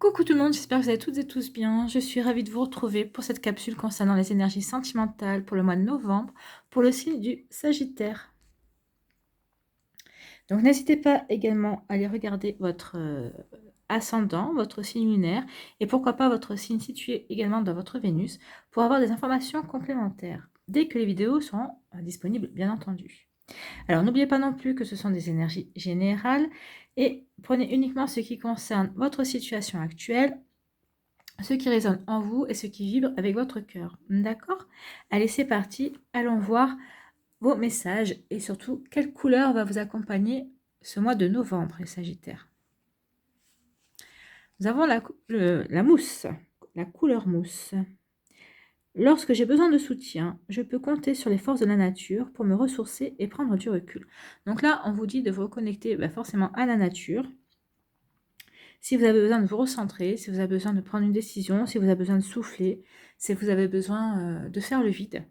Coucou tout le monde, j'espère que vous allez toutes et tous bien. Je suis ravie de vous retrouver pour cette capsule concernant les énergies sentimentales pour le mois de novembre pour le signe du Sagittaire. Donc n'hésitez pas également à aller regarder votre ascendant, votre signe lunaire et pourquoi pas votre signe situé également dans votre Vénus pour avoir des informations complémentaires dès que les vidéos seront disponibles bien entendu. Alors n'oubliez pas non plus que ce sont des énergies générales et prenez uniquement ce qui concerne votre situation actuelle, ce qui résonne en vous et ce qui vibre avec votre cœur. D'accord? Allez, c'est parti. Allons voir vos messages et surtout quelle couleur va vous accompagner ce mois de novembre, les Sagittaires. Nous avons la mousse, la couleur mousse. Lorsque j'ai besoin de soutien, je peux compter sur les forces de la nature pour me ressourcer et prendre du recul. Donc là, on vous dit de vous reconnecter forcément à la nature. Si vous avez besoin de vous recentrer, si vous avez besoin de prendre une décision, si vous avez besoin de souffler, si vous avez besoin de faire le vide.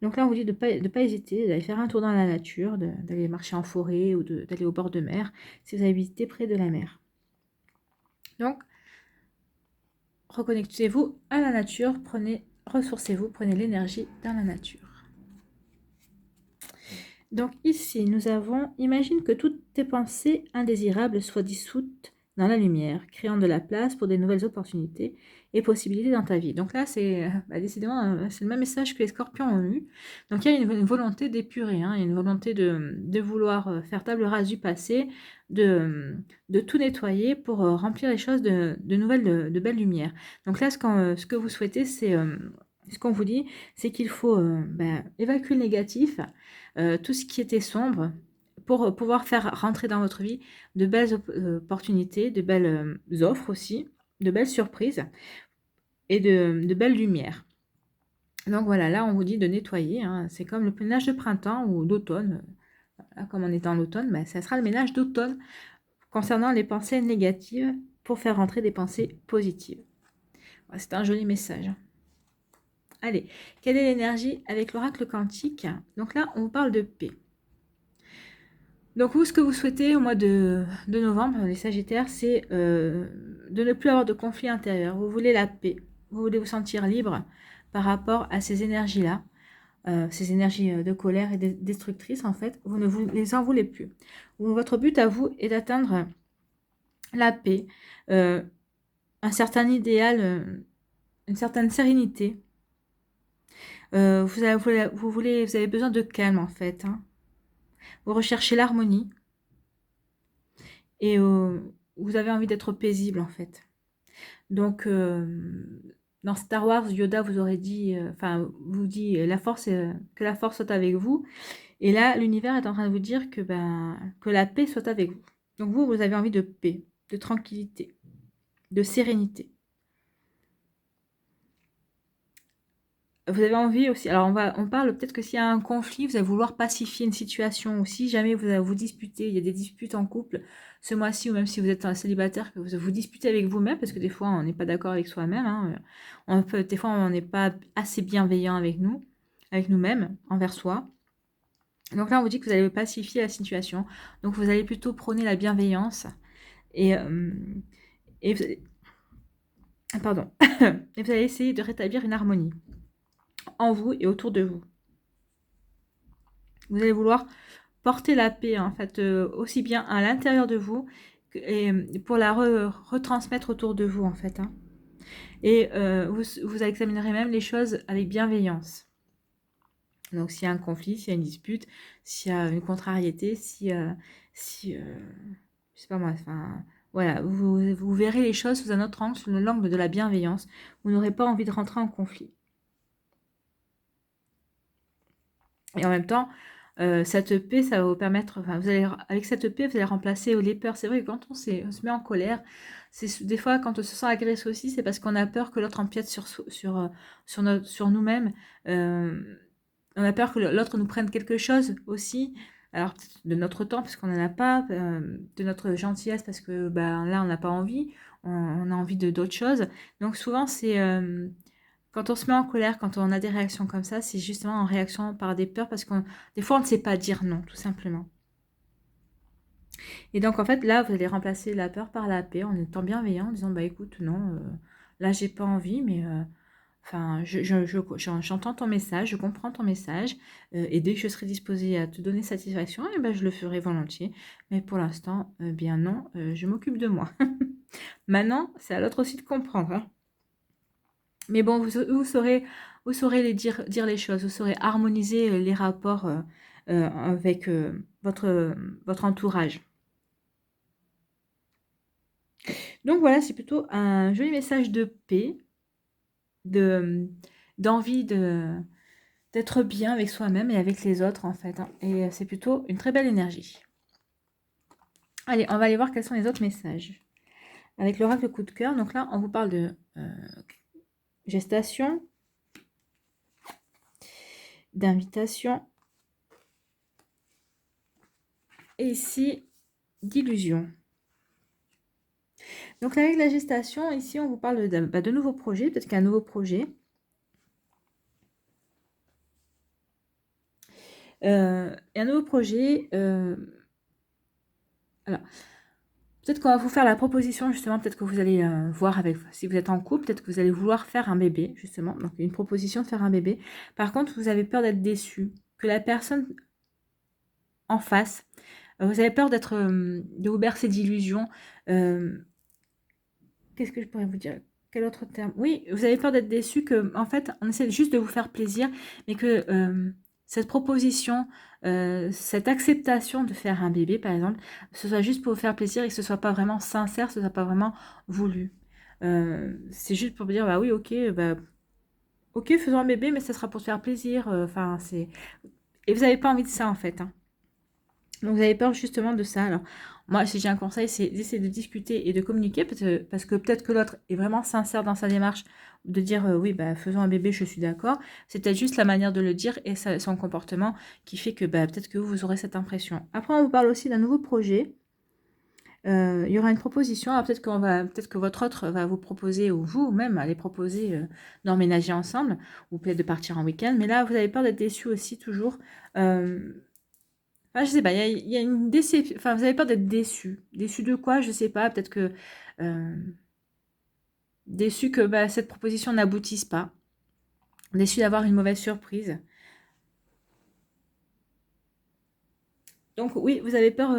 Donc là, on vous dit de ne pas hésiter, d'aller faire un tour dans la nature, d'aller marcher en forêt ou d'aller au bord de mer, si vous habitez près de la mer. Donc, reconnectez-vous à la nature, ressourcez-vous, prenez l'énergie dans la nature. Donc ici, nous avons, imagine que toutes tes pensées indésirables soient dissoutes dans la lumière, créant de la place pour des nouvelles opportunités et possibilités dans ta vie. Donc là, c'est décidément, c'est le même message que les scorpions ont eu. Donc il y a une volonté d'épurer, hein, une volonté de vouloir faire table rase du passé, de tout nettoyer pour remplir les choses de nouvelles, de belles lumières. Donc là, ce que vous souhaitez, c'est, ce qu'on vous dit, c'est qu'il faut évacuer le négatif, tout ce qui était sombre, pour pouvoir faire rentrer dans votre vie de belles opportunités, de belles offres aussi, de belles surprises et de belles lumières. Donc voilà, là on vous dit de nettoyer, hein, c'est comme le ménage de printemps ou d'automne. Là, comme on est dans l'automne, ça sera le ménage d'automne concernant les pensées négatives pour faire rentrer des pensées positives. Voilà, c'est un joli message. Allez, quelle est l'énergie avec l'oracle quantique? Donc là, on vous parle de paix. Donc vous, ce que vous souhaitez au mois de novembre, les Sagittaires, c'est de ne plus avoir de conflit intérieur. Vous voulez la paix. Vous voulez vous sentir libre par rapport à ces énergies-là, ces énergies de colère et destructrices, en fait. Vous ne les en voulez plus. Votre but à vous est d'atteindre la paix, un certain idéal, une certaine sérénité. Vous avez besoin de calme, en fait, hein. Vous recherchez l'harmonie et vous avez envie d'être paisible en fait. Donc dans Star Wars, Yoda vous aurait dit, vous dit que la force soit avec vous. Et là, l'univers est en train de vous dire que la paix soit avec vous. Donc vous avez envie de paix, de tranquillité, de sérénité. Vous avez envie aussi, alors on parle peut-être que s'il y a un conflit, vous allez vouloir pacifier une situation aussi. Jamais vous disputez, il y a des disputes en couple ce mois-ci, ou même si vous êtes un célibataire, que vous disputez avec vous-même, parce que des fois on n'est pas d'accord avec soi-même, hein. Des fois on n'est pas assez bienveillant avec nous-mêmes, envers soi. Donc là on vous dit que vous allez pacifier la situation, donc vous allez plutôt prôner la bienveillance et pardon, et vous allez essayer de rétablir une harmonie en vous et autour de vous. Vous allez vouloir porter la paix, en fait, aussi bien à l'intérieur de vous et pour la retransmettre autour de vous, en fait, hein. Et vous examinerez même les choses avec bienveillance. Donc, s'il y a un conflit, s'il y a une dispute, s'il y a une contrariété, je sais pas moi, enfin, voilà, vous verrez les choses sous un autre angle, sous l'angle de la bienveillance. Vous n'aurez pas envie de rentrer en conflit. Et en même temps, cette paix, ça va vous permettre, avec cette paix, vous allez remplacer les peurs. C'est vrai que quand on se met en colère, des fois, quand on se sent agressé aussi, c'est parce qu'on a peur que l'autre empiète sur nous-mêmes. On a peur que l'autre nous prenne quelque chose aussi. Alors, peut-être de notre temps, parce qu'on n'en a pas, de notre gentillesse, parce que là, on n'a pas envie, on a envie d'autres choses. Donc, souvent, c'est... quand on se met en colère, quand on a des réactions comme ça, c'est justement en réaction par des peurs parce que des fois on ne sait pas dire non, tout simplement. Et donc, en fait, là, vous allez remplacer la peur par la paix en étant bienveillant, en disant, bah écoute, non, là, j'ai pas envie, mais enfin, j'entends ton message, je comprends ton message, et dès que je serai disposée à te donner satisfaction, eh ben, je le ferai volontiers. Mais pour l'instant, bien non, je m'occupe de moi. Maintenant, c'est à l'autre aussi de comprendre, hein. Mais bon, vous saurez dire les choses, vous saurez harmoniser les rapports avec votre entourage. Donc voilà, c'est plutôt un joli message de paix, de d'envie d'être bien avec soi-même et avec les autres en fait, hein. Et c'est plutôt une très belle énergie. Allez, on va aller voir quels sont les autres messages. Avec l'oracle coup de cœur, donc là, on vous parle de gestation, d'invitation, et ici, d'illusion. Donc avec la gestation, ici, on vous parle de nouveaux projets, peut-être qu'un nouveau projet. Et un nouveau projet, alors, peut-être qu'on va vous faire la proposition, justement, peut-être que vous allez voir avec, si vous êtes en couple, peut-être que vous allez vouloir faire un bébé, justement, donc une proposition de faire un bébé. Par contre, vous avez peur d'être déçu, que la personne en face, vous avez peur de vous bercer d'illusions. Qu'est-ce que je pourrais vous dire? Quel autre terme? Oui, vous avez peur d'être déçu, que en fait, on essaie juste de vous faire plaisir, mais que cette proposition, cette acceptation de faire un bébé, par exemple, ce soit juste pour vous faire plaisir et que ce soit pas vraiment sincère, ce soit pas vraiment voulu. C'est juste pour vous dire, bah oui, ok, faisons un bébé, mais ça sera pour se faire plaisir. Enfin, c'est et vous n'avez pas envie de ça en fait, hein. Donc vous avez peur justement de ça. Alors moi, si j'ai un conseil, c'est d'essayer de discuter et de communiquer, parce que peut-être que l'autre est vraiment sincère dans sa démarche de dire oui, bah, faisons un bébé, je suis d'accord. C'est peut-être juste la manière de le dire et son comportement qui fait que bah, peut-être que vous aurez cette impression. Après, on vous parle aussi d'un nouveau projet. Il y aura une proposition. Alors peut-être que votre autre va vous proposer, ou vous-même allez proposer d'emménager ensemble, ou peut-être de partir en week-end. Mais là, vous avez peur d'être déçu aussi toujours. Enfin, je sais pas, il y a une déception. Enfin, vous avez peur d'être déçu. Déçu de quoi? Je sais pas. Peut-être que déçu que bah, cette proposition n'aboutisse pas. Déçu d'avoir une mauvaise surprise. Donc oui, vous avez peur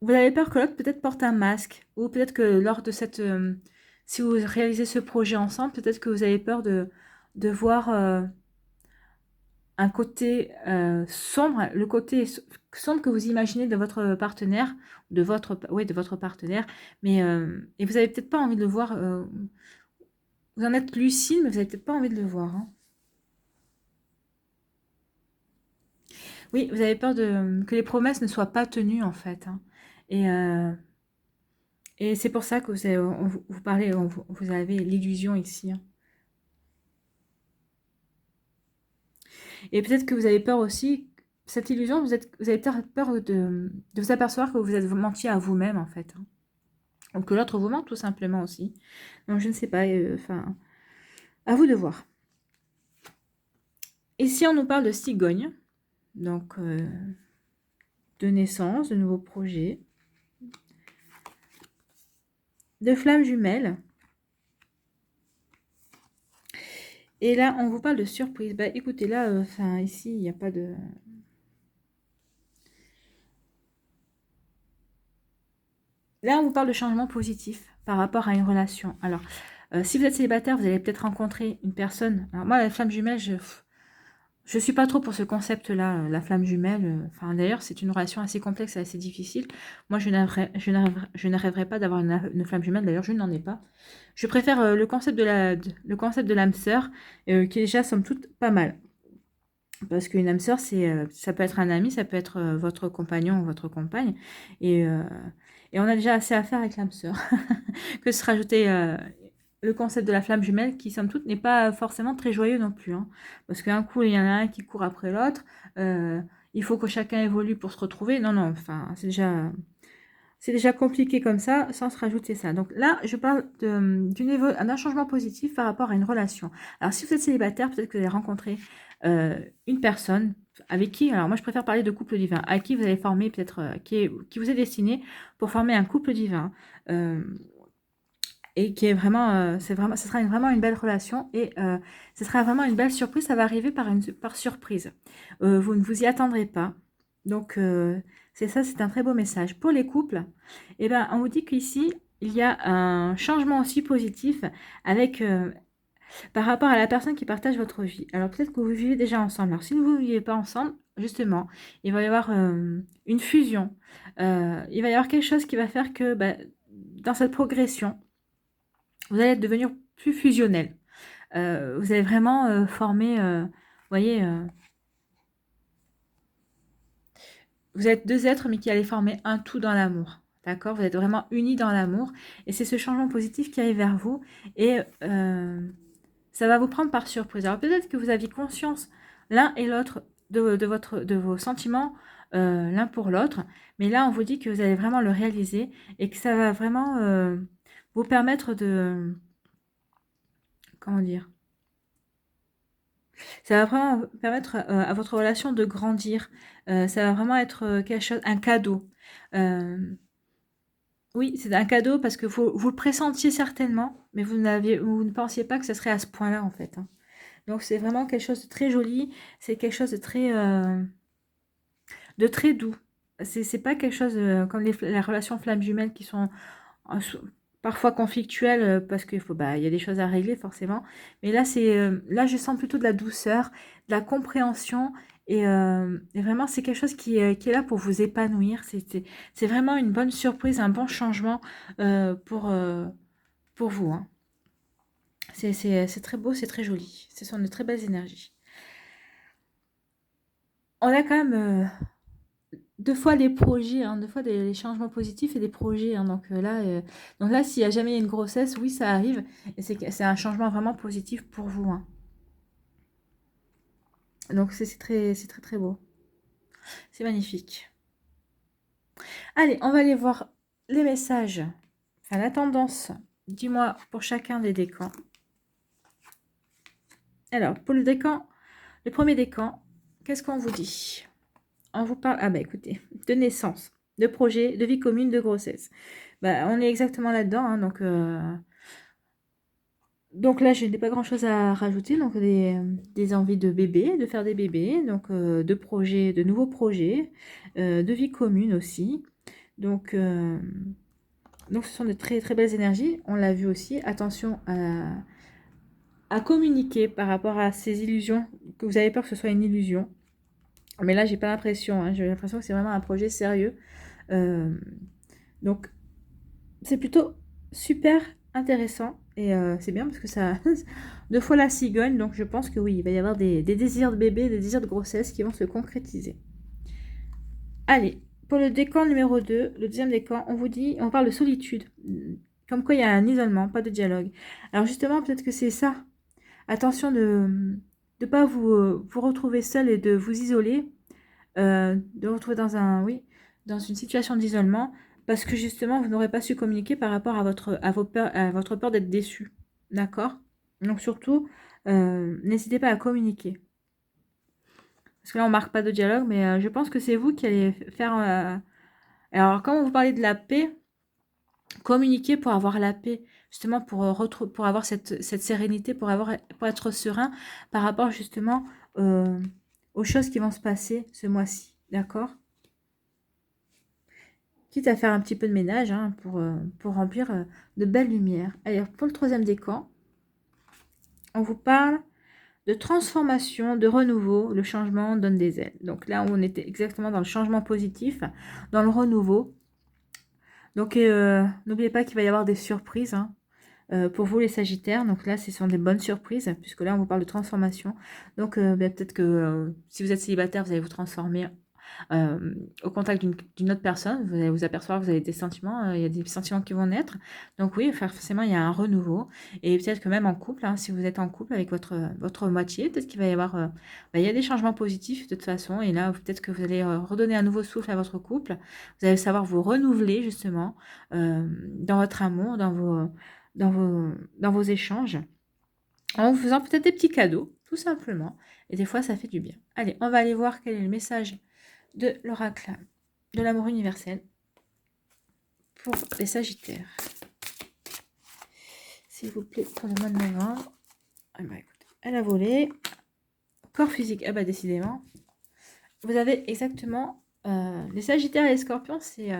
que l'autre peut-être porte un masque, ou peut-être que lors de si vous réalisez ce projet ensemble, peut-être que vous avez peur de voir un côté sombre, le côté sombre que vous imaginez de votre partenaire, de votre partenaire, mais et vous avez peut-être pas envie de le voir. Vous en êtes lucide, mais vous avez peut-être pas envie de le voir, hein. Oui, vous avez peur que les promesses ne soient pas tenues en fait, hein. Et, euh, et c'est pour ça que vous parlez, vous avez l'illusion ici, hein. Et peut-être que vous avez peur aussi, cette illusion, vous avez peut-être peur de vous apercevoir que vous êtes menti à vous-même en fait, hein. Ou que l'autre vous ment tout simplement aussi. Donc je ne sais pas, enfin, à vous de voir. Ici on nous parle de cigogne, donc de naissance, de nouveaux projets, de flammes jumelles. Et là on vous parle de surprise. Bah écoutez, là, enfin ici il n'y a pas de... Là on vous parle de changement positif par rapport à une relation. Alors, si vous êtes célibataire, vous allez peut-être rencontrer une personne. Alors moi, la flamme jumelle, je suis pas trop pour ce concept-là, la flamme jumelle. Enfin, d'ailleurs, c'est une relation assez complexe et assez difficile. Moi, je ne rêverais pas d'avoir une flamme jumelle. D'ailleurs, je n'en ai pas. Je préfère le concept de l'âme sœur, qui est déjà, somme toute, pas mal. Parce qu'une âme sœur, ça peut être un ami, ça peut être votre compagnon ou votre compagne. Et, euh, et on a déjà assez à faire avec l'âme sœur. Que se rajouter le concept de la flamme jumelle qui, somme toute, n'est pas forcément très joyeux non plus, hein. Parce qu'un coup, il y en a un qui court après l'autre. Il faut que chacun évolue pour se retrouver. Non, non, enfin, c'est déjà... c'est déjà compliqué comme ça, sans se rajouter ça. Donc là, je parle d'un changement positif par rapport à une relation. Alors, si vous êtes célibataire, peut-être que vous allez rencontrer une personne avec qui, alors moi je préfère parler de couple divin, à qui vous allez former peut-être, qui vous est destiné pour former un couple divin. Euh, et qui est vraiment, ce sera vraiment une belle relation et ce sera vraiment une belle surprise. Ça va arriver par surprise. Vous ne vous y attendrez pas. Donc, c'est ça, c'est un très beau message. Pour les couples, eh ben, on vous dit qu'ici, il y a un changement aussi positif avec, par rapport à la personne qui partage votre vie. Alors, peut-être que vous vivez déjà ensemble. Alors, si vous ne vivez pas ensemble, justement, il va y avoir une fusion. Il va y avoir quelque chose qui va faire que, bah, dans cette progression, vous allez devenir plus fusionnel. Vous allez vraiment former, vous voyez, vous êtes deux êtres, mais qui allez former un tout dans l'amour. D'accord? Vous êtes vraiment unis dans l'amour. Et c'est ce changement positif qui arrive vers vous. Et ça va vous prendre par surprise. Alors peut-être que vous aviez conscience l'un et l'autre de vos sentiments l'un pour l'autre. Mais là, on vous dit que vous allez vraiment le réaliser et que ça va vraiment vous permettre de... Comment dire? Ça va vraiment permettre à votre relation de grandir. Ça va vraiment être quelque chose, un cadeau. Oui, c'est un cadeau parce que vous le pressentiez certainement, mais vous ne pensiez pas que ce serait à ce point-là en fait. Hein. Donc c'est vraiment quelque chose de très joli, c'est quelque chose de très doux. C'est pas quelque chose comme les relations flammes jumelles qui sont euh, sou- parfois conflictuelles parce qu'il faut, bah, il y a des choses à régler forcément. Mais là, là, je sens plutôt de la douceur, de la compréhension et vraiment, c'est quelque chose qui est là pour vous épanouir. C'est vraiment une bonne surprise, un bon changement pour vous. Hein. C'est très beau, c'est très joli. Ce sont de très belles énergies. On a quand même deux fois des projets, hein, deux fois des changements positifs et des projets. Hein, donc là, s'il y a jamais une grossesse, oui, ça arrive. Et c'est un changement vraiment positif pour vous. Hein. Donc c'est très très beau. C'est magnifique. Allez, on va aller voir les messages. Enfin, la tendance. Dis-moi pour chacun des décans. Alors, pour le premier décan, qu'est-ce qu'on vous dit? On vous parle, ah bah écoutez, de naissance, de projet, de vie commune, de grossesse. Bah, on est exactement là-dedans, hein, donc là, je n'ai pas grand-chose à rajouter. Donc des envies de bébé, de faire des bébés, donc de projets, de nouveaux projets, de vie commune aussi. Donc, donc ce sont de très très belles énergies. On l'a vu aussi. Attention à communiquer par rapport à ces illusions, que vous avez peur que ce soit une illusion. Mais là, j'ai pas l'impression. Hein, j'ai l'impression que c'est vraiment un projet sérieux. Euh, donc c'est plutôt super intéressant et c'est bien parce que ça deux fois la cigogne, donc je pense que oui, il va y avoir des désirs de bébé, des désirs de grossesse qui vont se concrétiser. Allez, pour le décan numéro 2, le deuxième décan, on parle de solitude, comme quoi il y a un isolement, pas de dialogue. Alors justement, peut-être que c'est ça. Attention de ne pas vous retrouver seul et de vous isoler, de vous retrouver dans une situation d'isolement, parce que justement, vous n'aurez pas su communiquer par rapport à votre peur d'être déçu. D'accord? Donc surtout, n'hésitez pas à communiquer. Parce que là, on marque pas de dialogue, mais je pense que c'est vous qui allez faire... Alors, quand vous parlez de la paix, communiquer pour avoir la paix, justement pour avoir cette sérénité, pour être serein par rapport justement aux choses qui vont se passer ce mois-ci. D'accord? Quitte à faire un petit peu de ménage hein, pour remplir de belles lumières. Allez, pour le troisième décan, on vous parle de transformation, de renouveau. Le changement donne des ailes. Donc là, on était exactement dans le changement positif, dans le renouveau. Donc, n'oubliez pas qu'il va y avoir des surprises hein, pour vous, les Sagittaires. Donc là, ce sont des bonnes surprises, puisque là, on vous parle de transformation. Donc, peut-être que si vous êtes célibataire, vous allez vous transformer au contact d'une autre personne, vous allez vous apercevoir que vous avez des sentiments, il y a des sentiments qui vont naître. Donc oui, forcément, il y a un renouveau. Et peut-être que même en couple, hein, si vous êtes en couple avec votre moitié, peut-être qu'il va y avoir il y a des changements positifs de toute façon. Et là, peut-être que vous allez redonner un nouveau souffle à votre couple. Vous allez savoir vous renouveler justement dans votre amour, dans vos échanges, en vous faisant peut-être des petits cadeaux, tout simplement. Et des fois, ça fait du bien. Allez, on va aller voir quel est le message de l'oracle de l'amour universel pour les Sagittaires. S'il vous plaît, pour le mois de novembre. Ah bah écoutez, elle a volé. Corps physique, ah bah décidément. Vous avez exactement... les Sagittaires et les Scorpions, c'est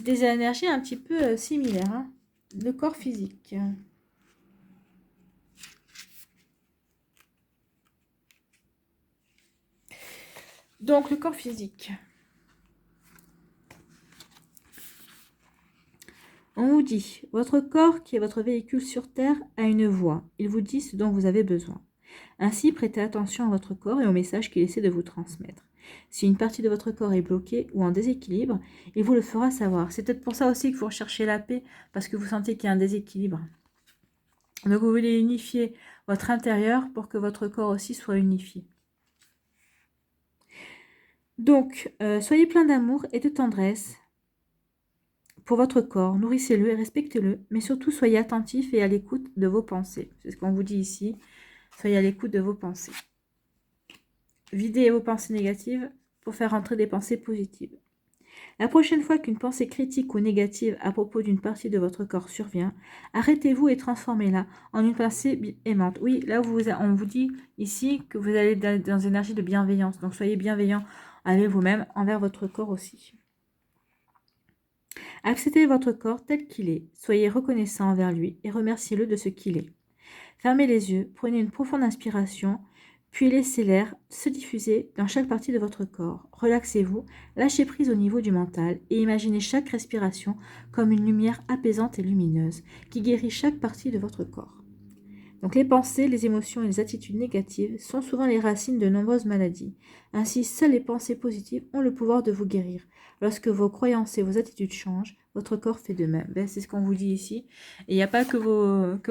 des énergies un petit peu similaires. Hein. Le corps physique. Donc, le corps physique. On vous dit, votre corps, qui est votre véhicule sur Terre, a une voix. Il vous dit ce dont vous avez besoin. Ainsi, prêtez attention à votre corps et au message qu'il essaie de vous transmettre. Si une partie de votre corps est bloquée ou en déséquilibre, il vous le fera savoir. C'est peut-être pour ça aussi que vous recherchez la paix, parce que vous sentez qu'il y a un déséquilibre. Donc, vous voulez unifier votre intérieur pour que votre corps aussi soit unifié. Donc, soyez plein d'amour et de tendresse pour votre corps. Nourrissez-le et respectez-le, mais surtout soyez attentif et à l'écoute de vos pensées. C'est ce qu'on vous dit ici. Soyez à l'écoute de vos pensées. Videz vos pensées négatives pour faire entrer des pensées positives. La prochaine fois qu'une pensée critique ou négative à propos d'une partie de votre corps survient, arrêtez-vous et transformez-la en une pensée aimante. Oui, là, on vous dit ici que vous allez dans une énergie de bienveillance. Donc, soyez bienveillant avec vous-même, envers votre corps aussi. Acceptez votre corps tel qu'il est. Soyez reconnaissant envers lui et remerciez-le de ce qu'il est. Fermez les yeux, prenez une profonde inspiration, puis laissez l'air se diffuser dans chaque partie de votre corps. Relaxez-vous, lâchez prise au niveau du mental et imaginez chaque respiration comme une lumière apaisante et lumineuse qui guérit chaque partie de votre corps. Donc les pensées, les émotions et les attitudes négatives sont souvent les racines de nombreuses maladies. Ainsi, seules les pensées positives ont le pouvoir de vous guérir. Lorsque vos croyances et vos attitudes changent, votre corps fait de même. Ben, c'est ce qu'on vous dit ici. Et il n'y a pas que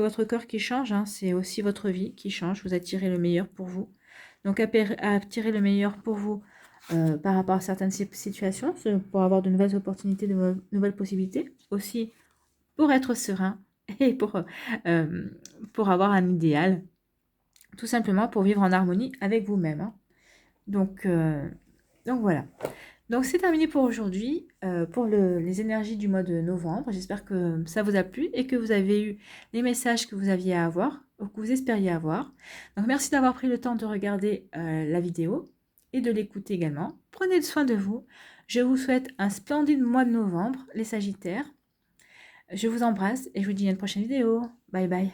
votre corps qui change, hein, c'est aussi votre vie qui change. Vous attirez le meilleur pour vous. Donc attirer le meilleur pour vous par rapport à certaines situations, pour avoir de nouvelles opportunités, de nouvelles possibilités. Aussi pour être serein et pour avoir un idéal, tout simplement pour vivre en harmonie avec vous-même. Hein. Donc voilà. Donc c'est terminé pour aujourd'hui, pour les énergies du mois de novembre. J'espère que ça vous a plu et que vous avez eu les messages que vous aviez à avoir, ou que vous espériez avoir. Donc merci d'avoir pris le temps de regarder la vidéo et de l'écouter également. Prenez soin de vous. Je vous souhaite un splendide mois de novembre, les Sagittaires. Je vous embrasse et je vous dis à une prochaine vidéo. Bye bye.